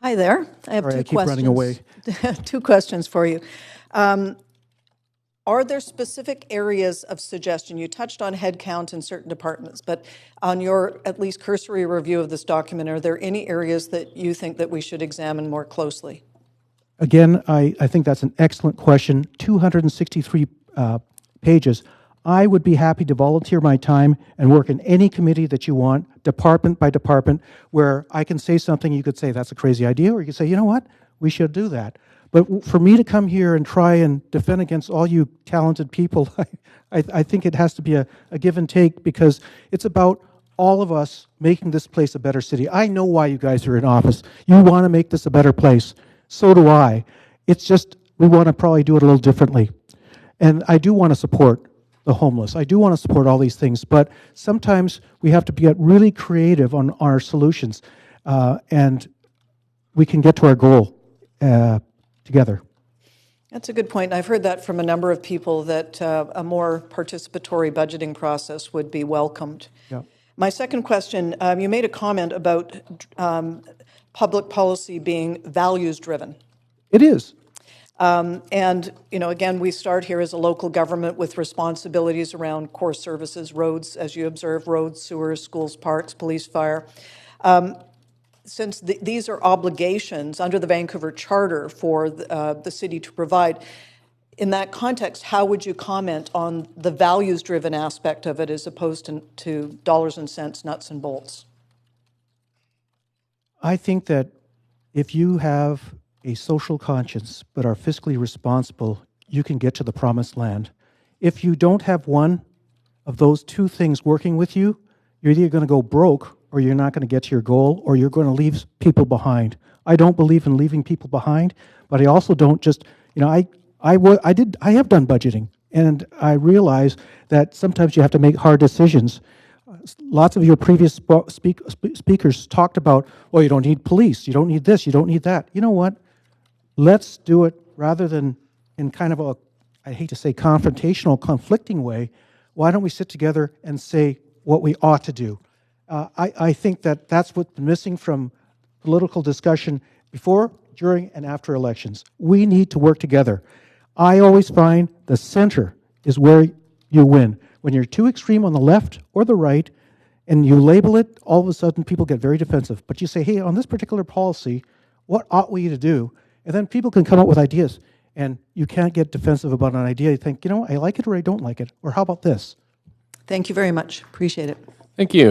Hi there. I have Sorry, two I keep questions. running away. Two questions for you. Are there specific areas of suggestion? You touched on headcount in certain departments, but on your at least cursory review of this document, are there any areas that you think that we should examine more closely? Again, I think that's an excellent question. 263 pages. I would be happy to volunteer my time and work in any committee that you want, department by department, where I can say something, you could say that's a crazy idea, or you could say, you know what, we should do that. But for me to come here and try and defend against all you talented people, I think it has to be a give and take, because it's about all of us making this place a better city. I know why you guys are in office. You want to make this a better place. So do I. It's just we want to probably do it a little differently. And I do want to support the homeless. I do want to support all these things, but sometimes we have to get really creative on our solutions, and we can get to our goal together. That's a good point. I've heard that from a number of people, that a more participatory budgeting process would be welcomed. Yeah. My second question, you made a comment about public policy being values-driven. It is. And, again, we start here as a local government with responsibilities around core services, roads, as you observe, roads, sewers, schools, parks, police, fire. Since these are obligations under the Vancouver Charter for the city to provide, in that context, how would you comment on the values-driven aspect of it as opposed to dollars and cents, nuts and bolts? I think that if you have a social conscience but are fiscally responsible, you can get to the promised land. If you don't have one of those two things working with you, you're either going to go broke, or you're not going to get to your goal, or you're going to leave people behind. I don't believe in leaving people behind, but I also don't just, I have done budgeting, and I realize that sometimes you have to make hard decisions. Lots of your previous speakers talked about, well, you don't need police, you don't need this, you don't need that. You know what? Let's do it rather than in kind of a, I hate to say confrontational, conflicting way. Why don't we sit together and say what we ought to do? I think that that's what's been missing from political discussion before, during, and after elections. We need to work together. I always find the center is where you win. When you're too extreme on the left or the right, and you label it, all of a sudden people get very defensive. But you say, hey, on this particular policy, what ought we to do? And then people can come up with ideas, and you can't get defensive about an idea. You think, I like it or I don't like it, or how about this? Thank you very much. Appreciate it. Thank you.